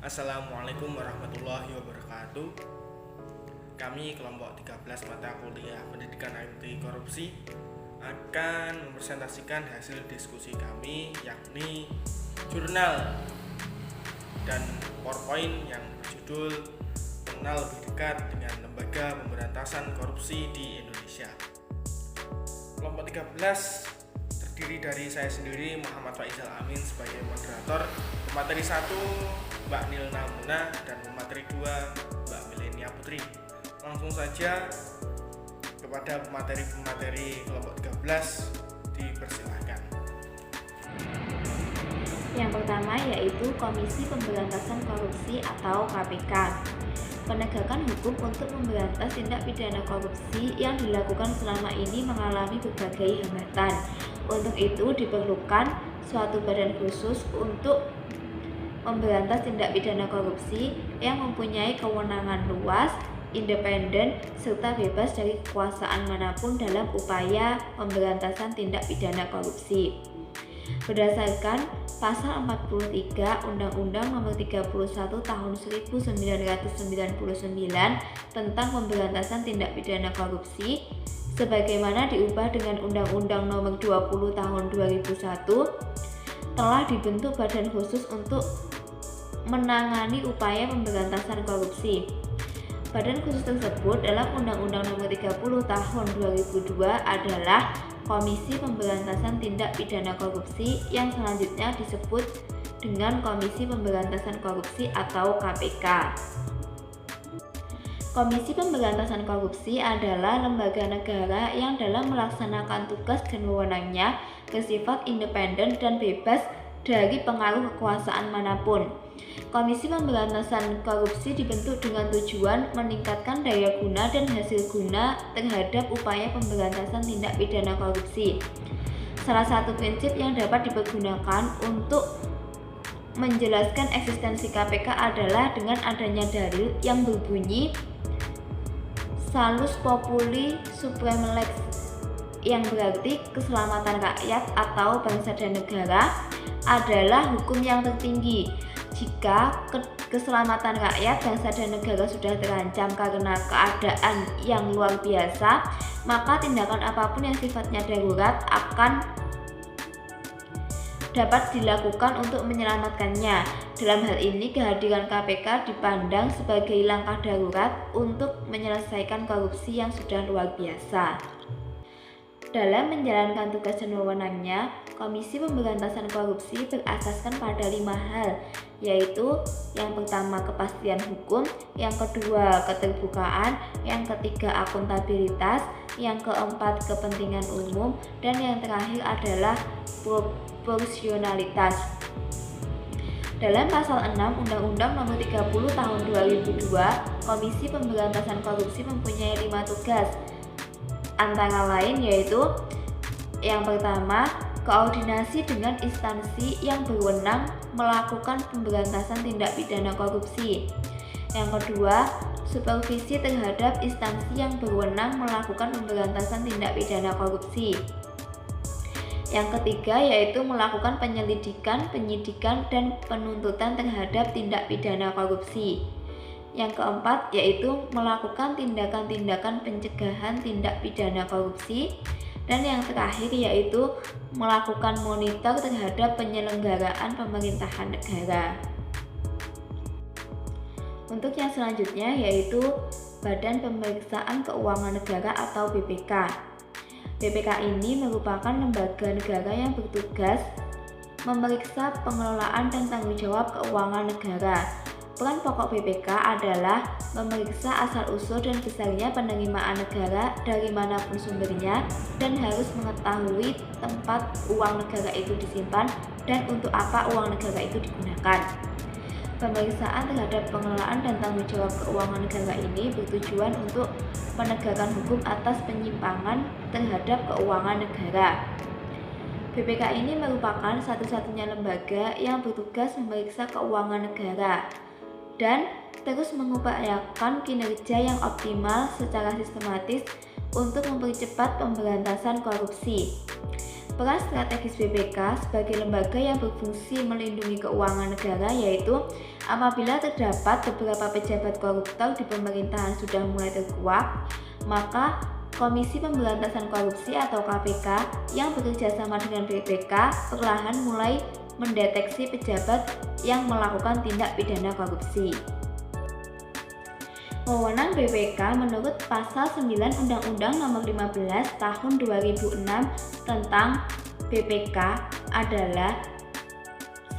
Assalamualaikum warahmatullahi wabarakatuh. Kami kelompok 13 mata kuliah Pendidikan Anti Korupsi akan mempresentasikan hasil diskusi kami, yakni jurnal dan PowerPoint yang berjudul Mengenal Lebih Dekat dengan Lembaga Pemberantasan Korupsi di Indonesia. Kelompok 13 terdiri dari saya sendiri, Muhammad Faizal Amin, sebagai moderator. Pemateri 1 Mbak Nilna Muna, dan pemateri 2 Mbak Milenia Putri. Langsung saja kepada pemateri kelompok 13, dipersilahkan. Yang pertama yaitu Komisi Pemberantasan Korupsi atau KPK. Penegakan hukum untuk memberantas tindak pidana korupsi yang dilakukan selama ini mengalami berbagai hambatan. Untuk itu diperlukan suatu badan khusus untuk memberantas tindak pidana korupsi yang mempunyai kewenangan luas, independen, serta bebas dari kekuasaan manapun dalam upaya pemberantasan tindak pidana korupsi. Berdasarkan Pasal 43 Undang-Undang Nomor 31 Tahun 1999 tentang Pemberantasan Tindak Pidana Korupsi, sebagaimana diubah dengan Undang-Undang Nomor 20 Tahun 2001, telah dibentuk badan khusus untuk menangani upaya pemberantasan korupsi. Badan khusus tersebut dalam Undang-Undang Nomor 30 Tahun 2002 adalah Komisi Pemberantasan Tindak Pidana Korupsi yang selanjutnya disebut dengan Komisi Pemberantasan Korupsi atau KPK. Komisi Pemberantasan Korupsi adalah lembaga negara yang dalam melaksanakan tugas dan wewenangnya bersifat independen dan bebas dari pengaruh kekuasaan manapun. Komisi Pemberantasan Korupsi dibentuk dengan tujuan meningkatkan daya guna dan hasil guna terhadap upaya pemberantasan tindak pidana korupsi. Salah satu prinsip yang dapat dipergunakan untuk menjelaskan eksistensi KPK adalah dengan adanya dalil yang berbunyi Salus Populi Supreme Lex, yang berarti keselamatan rakyat atau bangsa dan negara adalah hukum yang tertinggi. Jika keselamatan rakyat, bangsa dan negara sudah terancam karena keadaan yang luar biasa, maka tindakan apapun yang sifatnya darurat akan dapat dilakukan untuk menyelamatkannya. Dalam hal ini, kehadiran KPK dipandang sebagai langkah darurat untuk menyelesaikan korupsi yang sudah luar biasa. Dalam menjalankan tugas dan wewenangnya, Komisi Pemberantasan Korupsi berasaskan pada 5 hal, yaitu yang pertama kepastian hukum, yang kedua keterbukaan, yang ketiga akuntabilitas, yang keempat kepentingan umum, dan yang terakhir adalah proporsionalitas. Dalam Pasal 6 Undang-Undang Nomor 30 Tahun 2002, Komisi Pemberantasan Korupsi mempunyai 5 tugas, antara lain yaitu yang pertama, koordinasi dengan instansi yang berwenang melakukan pemberantasan tindak pidana korupsi. Yang kedua, supervisi terhadap instansi yang berwenang melakukan pemberantasan tindak pidana korupsi. Yang ketiga yaitu melakukan penyelidikan, penyidikan, dan penuntutan terhadap tindak pidana korupsi. Yang keempat yaitu melakukan tindakan-tindakan pencegahan tindak pidana korupsi. Dan yang terakhir yaitu melakukan monitor terhadap penyelenggaraan pemerintahan negara. Untuk yang selanjutnya yaitu Badan Pemeriksaan Keuangan Negara atau BPK. BPK ini merupakan lembaga negara yang bertugas memeriksa pengelolaan dan tanggung jawab keuangan negara. Peran pokok BPK adalah memeriksa asal-usul dan besarnya penerimaan negara dari manapun sumbernya, dan harus mengetahui tempat uang negara itu disimpan dan untuk apa uang negara itu digunakan. Pemeriksaan terhadap pengelolaan dan tanggung jawab keuangan negara ini bertujuan untuk penegakan hukum atas penyimpangan terhadap keuangan negara. BPK ini merupakan satu-satunya lembaga yang bertugas memeriksa keuangan negara dan terus mengupayakan kinerja yang optimal secara sistematis untuk mempercepat pemberantasan korupsi. Peran strategis BPK sebagai lembaga yang berfungsi melindungi keuangan negara yaitu apabila terdapat beberapa pejabat koruptor di pemerintahan sudah mulai terkuak, maka Komisi Pemberantasan Korupsi atau KPK yang bekerja sama dengan BPK perlahan mulai mendeteksi pejabat yang melakukan tindak pidana korupsi. Wewenang BPK menurut Pasal 9 Undang-Undang Nomor 15 Tahun 2006 tentang BPK adalah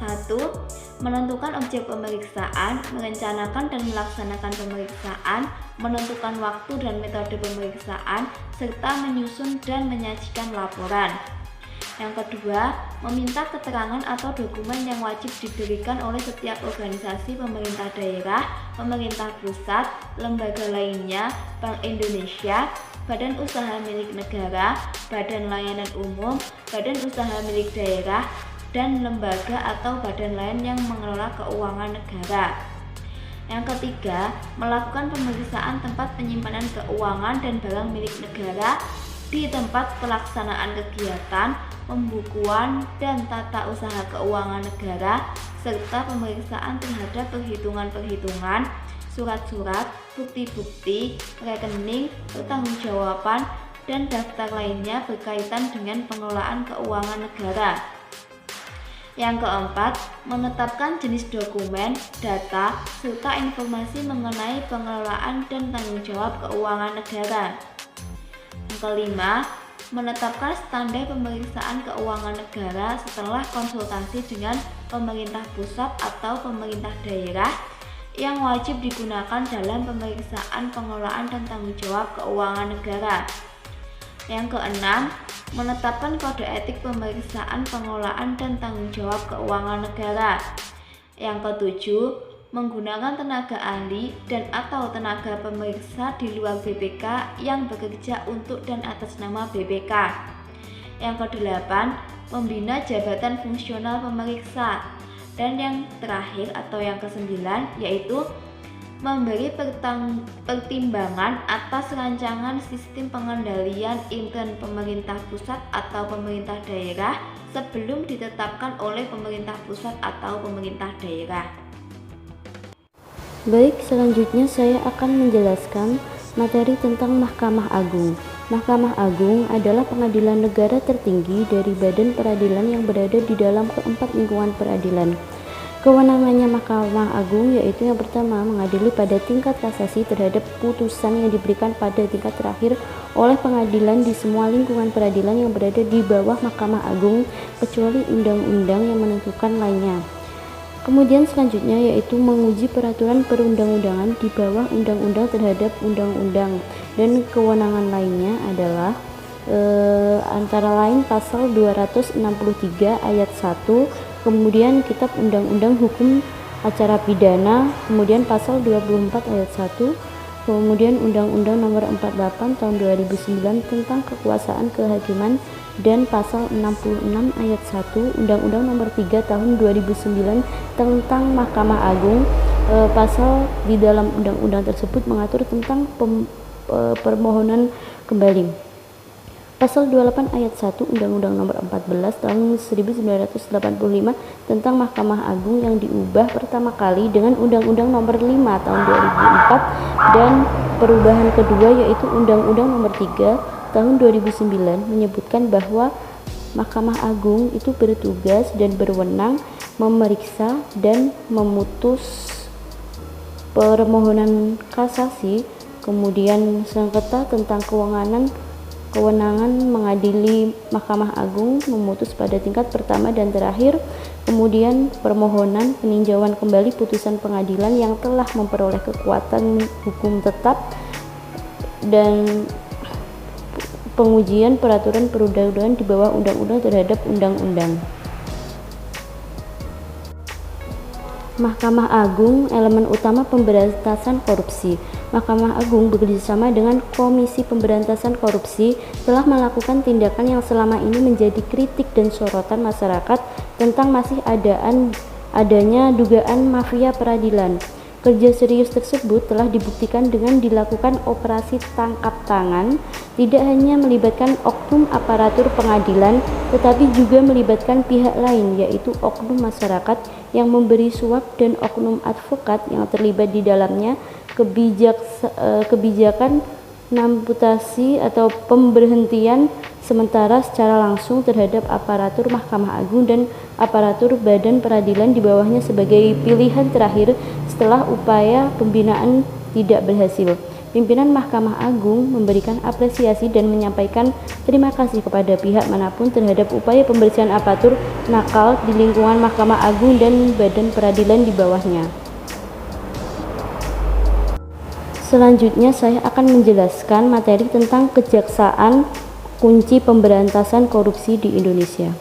1. Menentukan objek pemeriksaan, merencanakan dan melaksanakan pemeriksaan, menentukan waktu dan metode pemeriksaan, serta menyusun dan menyajikan laporan. Yang kedua, meminta keterangan atau dokumen yang wajib diberikan oleh setiap organisasi pemerintah daerah, pemerintah pusat, lembaga lainnya, Bank Indonesia, badan usaha milik negara, badan layanan umum, badan usaha milik daerah, dan lembaga atau badan lain yang mengelola keuangan negara. Yang ketiga, melakukan pemeriksaan tempat penyimpanan keuangan dan barang milik negara di tempat pelaksanaan kegiatan, pembukuan dan tata usaha keuangan negara, serta pemeriksaan terhadap perhitungan-perhitungan, surat-surat, bukti-bukti, rekening, pertanggungjawaban, dan daftar lainnya berkaitan dengan pengelolaan keuangan negara. Yang keempat, menetapkan jenis dokumen, data, serta informasi mengenai pengelolaan dan tanggung jawab keuangan negara. Yang kelima, menetapkan standar pemeriksaan keuangan negara setelah konsultasi dengan pemerintah pusat atau pemerintah daerah yang wajib digunakan dalam pemeriksaan pengelolaan dan tanggung jawab keuangan negara. Yang keenam, menetapkan kode etik pemeriksaan pengelolaan dan tanggung jawab keuangan negara. Yang ketujuh, menggunakan tenaga ahli dan atau tenaga pemeriksa di luar BPK yang bekerja untuk dan atas nama BPK. Yang kedelapan, membina jabatan fungsional pemeriksa. Dan yang terakhir atau yang kesembilan yaitu memberi pertimbangan atas rancangan sistem pengendalian intern pemerintah pusat atau pemerintah daerah sebelum ditetapkan oleh pemerintah pusat atau pemerintah daerah. Baik, selanjutnya saya akan menjelaskan materi tentang Mahkamah Agung. Mahkamah Agung adalah pengadilan negara tertinggi dari badan peradilan yang berada di dalam keempat lingkungan peradilan. Kewenangannya Mahkamah Agung yaitu yang pertama, mengadili pada tingkat kasasi terhadap putusan yang diberikan pada tingkat terakhir oleh pengadilan di semua lingkungan peradilan yang berada di bawah Mahkamah Agung kecuali undang-undang yang menentukan lainnya. Kemudian selanjutnya yaitu menguji peraturan perundang-undangan di bawah undang-undang terhadap undang-undang, dan kewenangan lainnya adalah antara lain pasal 263 ayat 1, kemudian kitab undang-undang hukum acara pidana, kemudian pasal 24 ayat 1, kemudian undang-undang nomor 48 tahun 2009 tentang kekuasaan kehakiman, dan pasal 66 ayat 1 Undang-Undang nomor 3 tahun 2009 tentang Mahkamah Agung. Pasal di dalam undang-undang tersebut mengatur tentang permohonan kembali. Pasal 28 ayat 1 Undang-Undang nomor 14 tahun 1985 tentang Mahkamah Agung yang diubah pertama kali dengan Undang-Undang nomor 5 tahun 2004, dan perubahan kedua yaitu Undang-Undang nomor 3 tahun 2009 menyebutkan bahwa Mahkamah Agung itu bertugas dan berwenang memeriksa dan memutus permohonan kasasi, kemudian sengketa tentang kewenangan mengadili Mahkamah Agung memutus pada tingkat pertama dan terakhir, kemudian permohonan peninjauan kembali putusan pengadilan yang telah memperoleh kekuatan hukum tetap, dan pengujian peraturan perundang-undangan di bawah undang-undang terhadap undang-undang. Mahkamah Agung, elemen utama pemberantasan korupsi. Mahkamah Agung bekerjasama dengan Komisi Pemberantasan Korupsi telah melakukan tindakan yang selama ini menjadi kritik dan sorotan masyarakat tentang masih adanya dugaan mafia peradilan. Kerja serius tersebut telah dibuktikan dengan dilakukan operasi tangkap tangan, tidak hanya melibatkan oknum aparatur pengadilan, tetapi juga melibatkan pihak lain, yaitu oknum masyarakat yang memberi suap dan oknum advokat yang terlibat di dalamnya. Kebijakan amputasi atau pemberhentian sementara secara langsung terhadap aparatur Mahkamah Agung dan aparatur badan peradilan di bawahnya sebagai pilihan terakhir setelah upaya pembinaan tidak berhasil. Pimpinan Mahkamah Agung memberikan apresiasi dan menyampaikan terima kasih kepada pihak manapun terhadap upaya pembersihan aparatur nakal di lingkungan Mahkamah Agung dan badan peradilan di bawahnya. Selanjutnya saya akan menjelaskan materi tentang kejaksaan, kunci pemberantasan korupsi di Indonesia.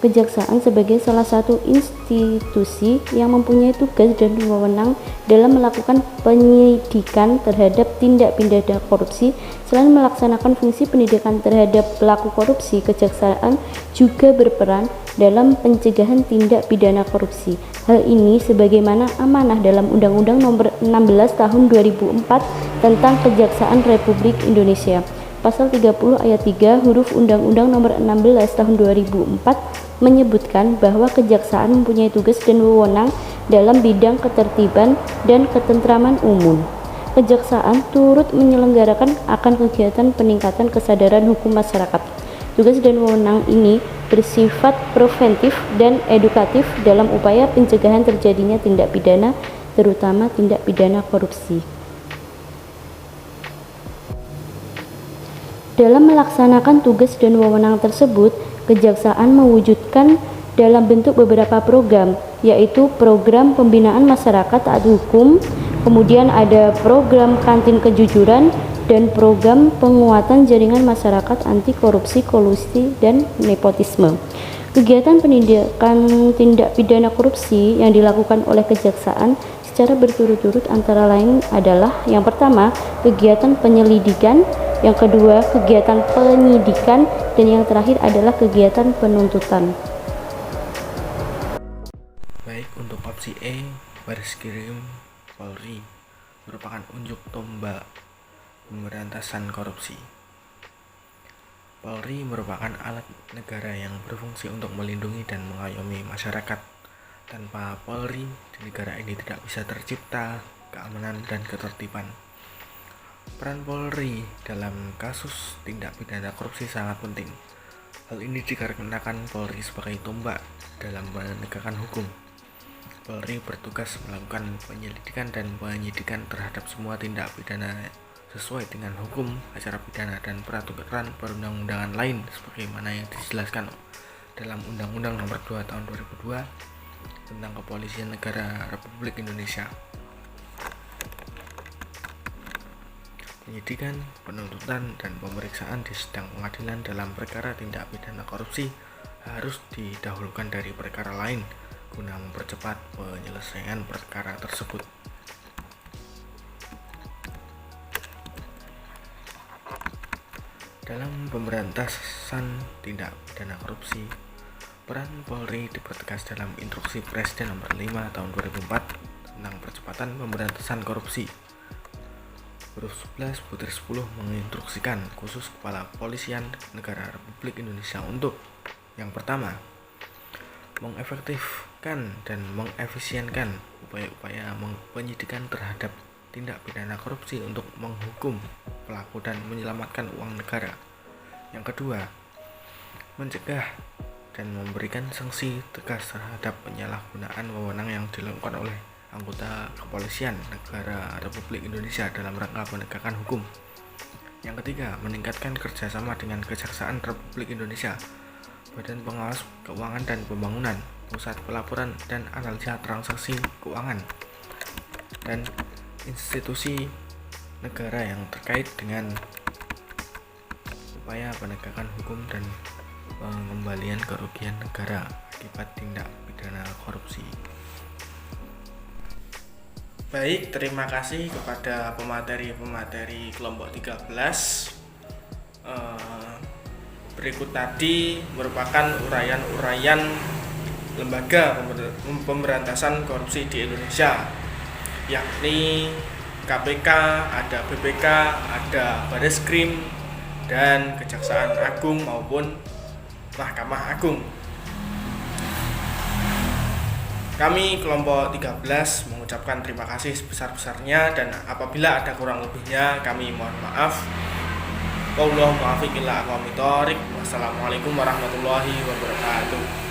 Kejaksaan sebagai salah satu institusi yang mempunyai tugas dan wewenang dalam melakukan penyidikan terhadap tindak pidana korupsi. Selain melaksanakan fungsi pendidikan terhadap pelaku korupsi, kejaksaan juga berperan dalam pencegahan tindak pidana korupsi. Hal ini sebagaimana amanah dalam Undang-Undang Nomor 16 Tahun 2004 tentang Kejaksaan Republik Indonesia. Pasal 30 ayat 3 huruf Undang-Undang Nomor 16 Tahun 2004 menyebutkan bahwa kejaksaan mempunyai tugas dan wewenang dalam bidang ketertiban dan ketentraman umum. Kejaksaan turut menyelenggarakan akan kegiatan peningkatan kesadaran hukum masyarakat. Tugas dan wewenang ini bersifat preventif dan edukatif dalam upaya pencegahan terjadinya tindak pidana, terutama tindak pidana korupsi. Dalam melaksanakan tugas dan wewenang tersebut, kejaksaan mewujudkan dalam bentuk beberapa program, yaitu program pembinaan masyarakat taat hukum, kemudian ada program kantin kejujuran, dan program penguatan jaringan masyarakat anti korupsi, kolusi, dan nepotisme. Kegiatan penindakan tindak pidana korupsi yang dilakukan oleh kejaksaan secara berturut-turut antara lain adalah: yang pertama, kegiatan penyelidikan, yang kedua, kegiatan penyidikan, dan yang terakhir adalah kegiatan penuntutan. Baik, untuk opsi E, Bareskrim Polri merupakan unjuk tombak pemberantasan korupsi. Polri merupakan alat negara yang berfungsi untuk melindungi dan mengayomi masyarakat. Tanpa Polri, di negara ini tidak bisa tercipta keamanan dan ketertiban. Peran Polri dalam kasus tindak pidana korupsi sangat penting. Hal ini dikarenakan Polri sebagai tombak dalam menegakkan hukum. Polri bertugas melakukan penyelidikan dan penyidikan terhadap semua tindak pidana sesuai dengan hukum acara pidana dan peraturan perundang-undangan lain sebagaimana yang dijelaskan dalam Undang-Undang Nomor 2 Tahun 2002 tentang Kepolisian Negara Republik Indonesia. Penyidikan, penuntutan, dan pemeriksaan di sidang pengadilan dalam perkara tindak pidana korupsi harus didahulukan dari perkara lain guna mempercepat penyelesaian perkara tersebut. Dalam pemberantasan tindak pidana korupsi, peran Polri dipertegas dalam Instruksi Presiden Nomor 5 Tahun 2004 tentang percepatan pemberantasan korupsi. Huruf 11 butir 10 menginstruksikan khusus Kepala Kepolisian Negara Republik Indonesia untuk: yang pertama, mengefektifkan dan mengefisienkan upaya-upaya penyidikan terhadap tindak pidana korupsi untuk menghukum pelaku dan menyelamatkan uang negara. Yang kedua, mencegah dan memberikan sanksi tegas terhadap penyalahgunaan wewenang yang dilakukan oleh anggota Kepolisian Negara Republik Indonesia dalam rangka penegakan hukum. Yang ketiga, meningkatkan kerjasama dengan Kejaksaan Republik Indonesia, Badan Pengawas Keuangan dan Pembangunan, Pusat Pelaporan dan Analisa Transaksi Keuangan, dan institusi negara yang terkait dengan upaya penegakan hukum dan pengembalian kerugian negara akibat tindak pidana korupsi. Baik, terima kasih kepada pemateri kelompok 13. Berikut tadi merupakan uraian lembaga pemberantasan korupsi di Indonesia. yakni KPK, ada BPK, ada Bareskrim, dan Kejaksaan Agung maupun Mahkamah Agung. Kami kelompok 13 mengucapkan terima kasih sebesar-besarnya, dan apabila ada kurang lebihnya kami mohon maaf. Wassalamualaikum warahmatullahi wabarakatuh.